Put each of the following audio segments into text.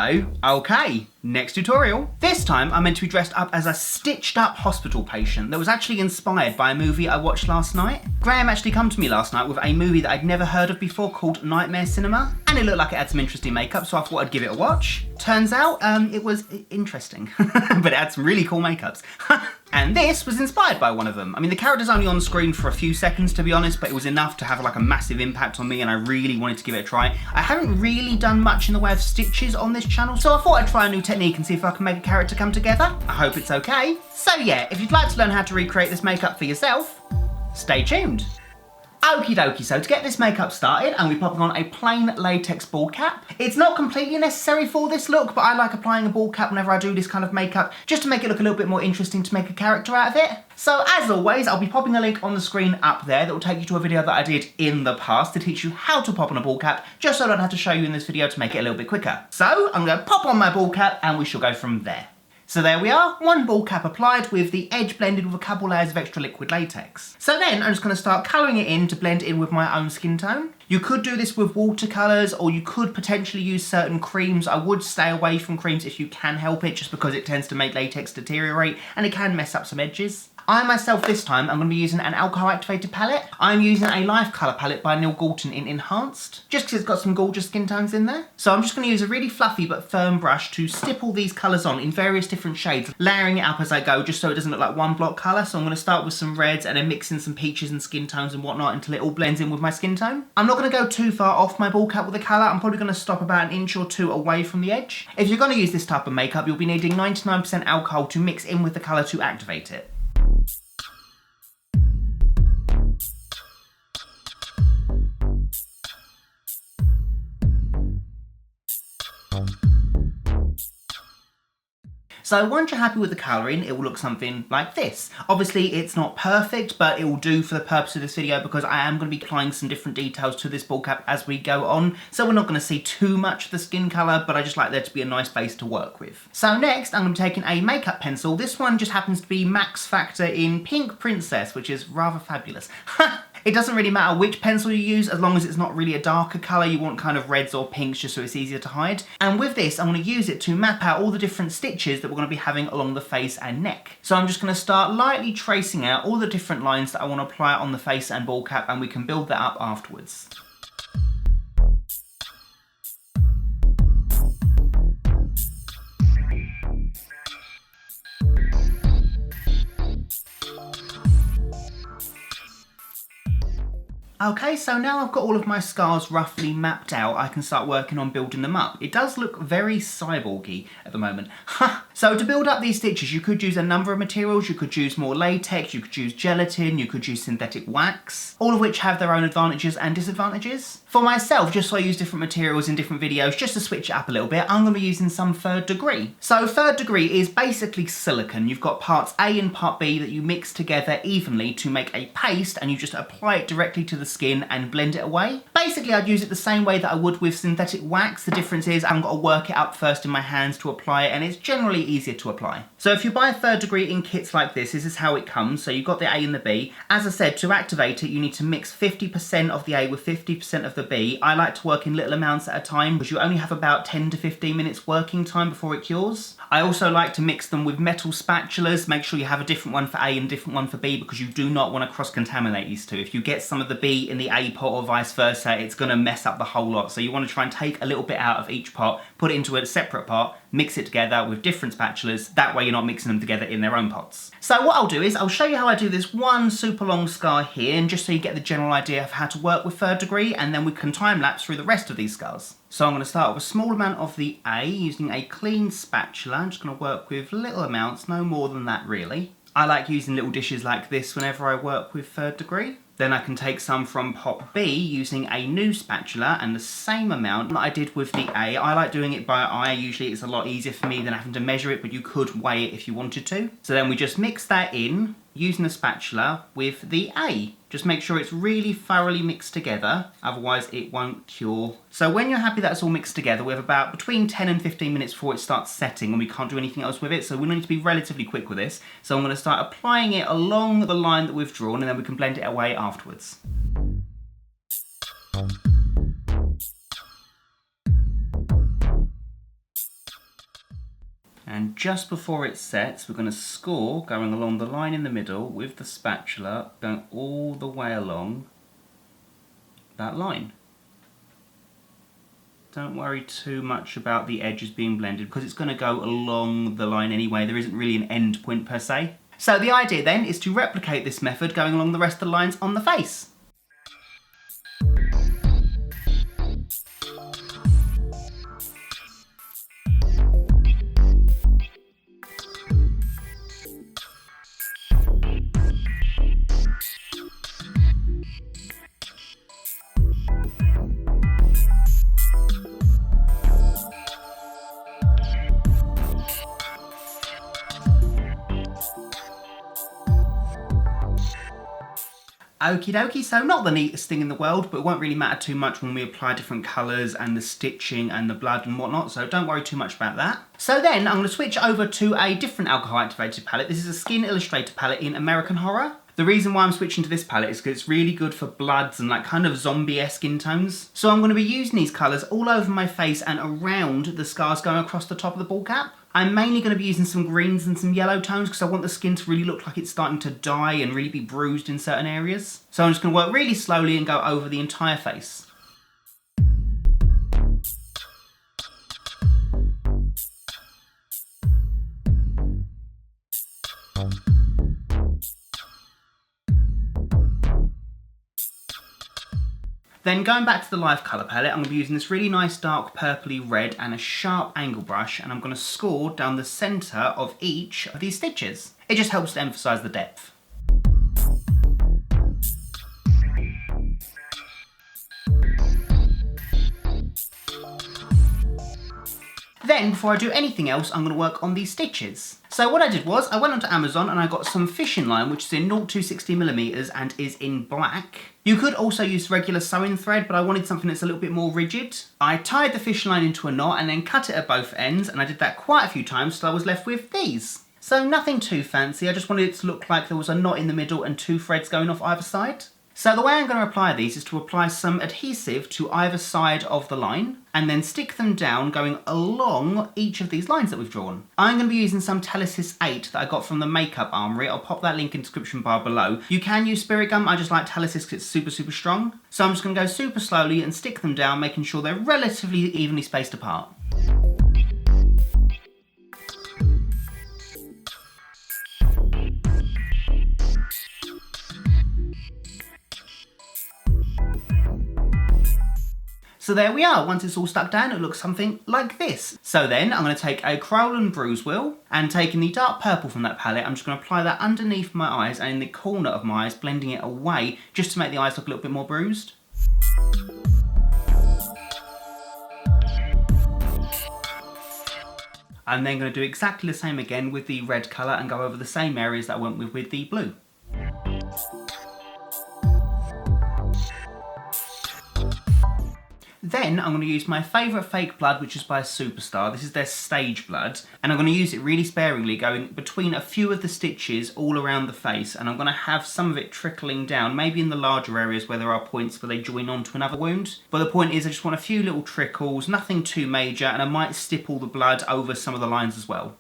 Hello. Okay, next tutorial. This time I'm meant to be dressed up as a stitched up hospital patient that was actually inspired by a movie I watched last night. Graham actually come to me last night with a movie that I'd never heard of before called Nightmare Cinema, and it looked like it had some interesting makeup, so I thought I'd give it a watch. Turns out it was interesting, but it had some really cool makeups. And this was inspired by one of them. I mean, the character's only on screen for a few seconds, to be honest, but it was enough to have like a massive impact on me, and I really wanted to give it a try. I haven't really done much in the way of stitches on this channel, so I thought I'd try a new technique and see if I can make a character come together. I hope it's okay. So yeah, if you'd like to learn how to recreate this makeup for yourself, stay tuned. Okie dokie, so to get this makeup started, I'm popping on a plain latex bald cap. It's not completely necessary for this look, but I like applying a bald cap whenever I do this kind of makeup, just to make it look a little bit more interesting to make a character out of it. So as always, I'll be popping a link on the screen up there that will take you to a video that I did in the past to teach you how to pop on a bald cap, just so I don't have to show you in this video to make it a little bit quicker. So I'm going to pop on my bald cap and we shall go from there. So there we are, one bald cap applied with the edge blended with a couple layers of extra liquid latex. So then I'm just going to start colouring it in to blend it in with my own skin tone. You could do this with watercolours, or you could potentially use certain creams. I would stay away from creams if you can help it, just because it tends to make latex deteriorate and it can mess up some edges. I myself this time, I'm going to be using an alcohol activated palette. I'm using a Life Colour palette by Neil Galton in Enhanced, just because it's got some gorgeous skin tones in there. So I'm just going to use a really fluffy but firm brush to stipple these colours on in various different shades, layering it up as I go just so it doesn't look like one block colour. So I'm going to start with some reds and then mix in some peaches and skin tones and whatnot until it all blends in with my skin tone. I'm not going to go too far off my bald cap with the colour. I'm probably going to stop about an inch or two away from the edge. If you're going to use this type of makeup, you'll be needing 99% alcohol to mix in with the colour to activate it. So once you're happy with the colouring, it will look something like this. Obviously it's not perfect, but it will do for the purpose of this video because I am going to be applying some different details to this bald cap as we go on. So we're not going to see too much of the skin colour, but I just like there to be a nice base to work with. So next I'm going to be taking a makeup pencil. This one just happens to be Maxfactor in Pink Princess, which is rather fabulous. It doesn't really matter which pencil you use as long as it's not really a darker colour. You want kind of reds or pinks just so it's easier to hide. And with this, I'm going to use it to map out all the different stitches that we're going to be having along the face and neck. So I'm just going to start lightly tracing out all the different lines that I want to apply on the face and bald cap, and we can build that up afterwards. Okay, so now I've got all of my scars roughly mapped out, I can start working on building them up. It does look very cyborgy at the moment. So to build up these stitches, you could use a number of materials. You could use more latex, you could use gelatin, you could use synthetic wax, all of which have their own advantages and disadvantages. For myself, just so I use different materials in different videos, just to switch it up a little bit, I'm going to be using some 3rd degree. So 3rd degree is basically silicone. You've got parts A and part B that you mix together evenly to make a paste, and you just apply it directly to the skin and blend it away. Basically, I'd use it the same way that I would with synthetic wax. The difference is I've got to work it up first in my hands to apply it, and it's generally easier to apply. So if you buy a 3rd degree in kits like this is how it comes. So you've got the A and the B. As I said, to activate it, you need to mix 50% of the A with 50% of the B. I like to work in little amounts at a time because you only have about 10 to 15 minutes working time before it cures. I also like to mix them with metal spatulas. Make sure you have a different one for A and a different one for B because you do not want to cross-contaminate these two. If you get some of the B in the A pot or vice versa, it's going to mess up the whole lot. So you want to try and take a little bit out of each pot, put it into a separate pot, mix it together with different spatulas. That way you're not mixing them together in their own pots. So what I'll do is I'll show you how I do this one super long scar here, and just so you get the general idea of how to work with 3rd degree, and then we can time lapse through the rest of these scars. So I'm going to start with a small amount of the A using a clean spatula. I'm just going to work with little amounts, no more than that really. I like using little dishes like this whenever I work with 3rd degree. Then I can take some from pot B using a new spatula and the same amount that I did with the A. I like doing it by eye. Usually it's a lot easier for me than having to measure it, but you could weigh it if you wanted to. So then we just mix that in using a spatula with the A. Just make sure it's really thoroughly mixed together, otherwise it won't cure. So when you're happy that's all mixed together, we have about between 10 and 15 minutes before it starts setting and we can't do anything else with it, so we need to be relatively quick with this. So I'm going to start applying it along the line that we've drawn, and then we can blend it away afterwards. And just before it sets, we're going to score going along the line in the middle with the spatula, going all the way along that line. Don't worry too much about the edges being blended because it's going to go along the line anyway. There isn't really an end point per se. So the idea then is to replicate this method going along the rest of the lines on the face. Okie dokie, so not the neatest thing in the world, but it won't really matter too much when we apply different colours and the stitching and the blood and whatnot, so don't worry too much about that. So then I'm going to switch over to a different alcohol activated palette. This is a Skin Illustrator palette in American Horror. The reason why I'm switching to this palette is because it's really good for bloods and like kind of zombie-esque skin tones. So I'm going to be using these colours all over my face and around the scars going across the top of the bald cap. I'm mainly going to be using some greens and some yellow tones because I want the skin to really look like it's starting to die and really be bruised in certain areas. So I'm just going to work really slowly and go over the entire face. Then going back to the live colour palette, I'm going to be using this really nice dark purpley red and a sharp angle brush, and I'm going to score down the centre of each of these stitches. It just helps to emphasise the depth. Then, before I do anything else, I'm going to work on these stitches. So what I did was, I went onto Amazon and I got some fishing line, which is in 0-260mm and is in black. You could also use regular sewing thread, but I wanted something that's a little bit more rigid. I tied the fishing line into a knot and then cut it at both ends, and I did that quite a few times till I was left with these. So nothing too fancy, I just wanted it to look like there was a knot in the middle and two threads going off either side. So the way I'm going to apply these is to apply some adhesive to either side of the line and then stick them down going along each of these lines that we've drawn. I'm going to be using some Telesis 8 that I got from the Makeup Armoury. I'll pop that link in the description bar below. You can use Spirit Gum, I just like Telesis because it's super strong. So I'm just going to go super slowly and stick them down, making sure they're relatively evenly spaced apart. So there we are, once it's all stuck down it looks something like this. So then I'm going to take a Kryolan Bruise wheel and taking the dark purple from that palette, I'm just going to apply that underneath my eyes and in the corner of my eyes, blending it away just to make the eyes look a little bit more bruised. I'm then going to do exactly the same again with the red colour and go over the same areas that I went with the blue. Then I'm going to use my favourite fake blood, which is by Superstar. This is their stage blood, and I'm going to use it really sparingly, going between a few of the stitches all around the face, and I'm going to have some of it trickling down, maybe in the larger areas where there are points where they join onto another wound. But the point is I just want a few little trickles, nothing too major, and I might stipple the blood over some of the lines as well.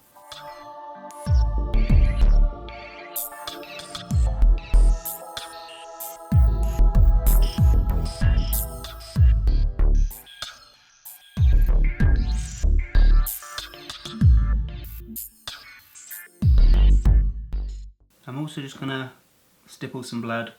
I'm also just going to stipple some blood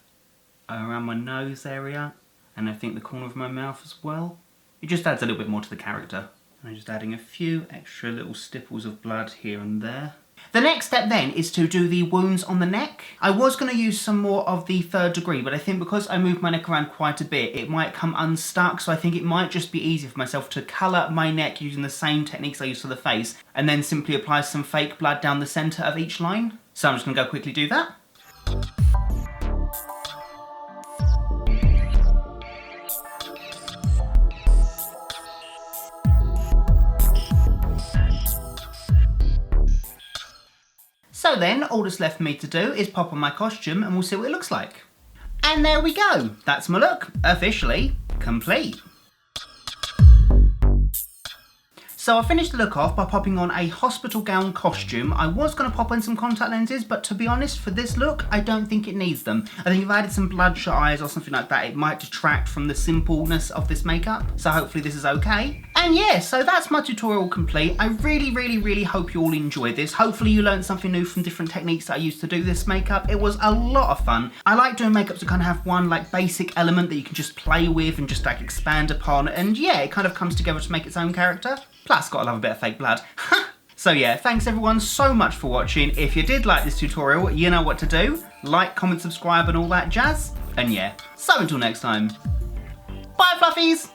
around my nose area and I think the corner of my mouth as well. It just adds a little bit more to the character. And I'm just adding a few extra little stipples of blood here and there. The next step then is to do the wounds on the neck. I was going to use some more of the 3rd degree, but I think because I moved my neck around quite a bit, it might come unstuck, so I think it might just be easier for myself to colour my neck using the same techniques I used for the face, and then simply apply some fake blood down the centre of each line. So I'm just going to go quickly do that. So then, all that's left for me to do is pop on my costume and we'll see what it looks like. And there we go! That's my look, officially complete. So So I finished the look off by popping on a hospital gown costume. I was going to pop in some contact lenses, but to be honest, for this look, I don't think it needs them. I think if I added some bloodshot eyes or something like that, it might detract from the simpleness of this makeup. So hopefully this is okay. And yeah, so that's my tutorial complete. I really hope you all enjoyed this. Hopefully you learned something new from different techniques that I used to do this makeup. It was a lot of fun. I like doing makeup to kind of have one like basic element that you can just play with and just like expand upon. And yeah, it kind of comes together to make its own character. Plus, gotta love a bit of fake blood. So yeah, thanks everyone so much for watching. If you did like this tutorial, you know what to do. Like, comment, subscribe and all that jazz. And yeah, so until next time. Bye Fluffies!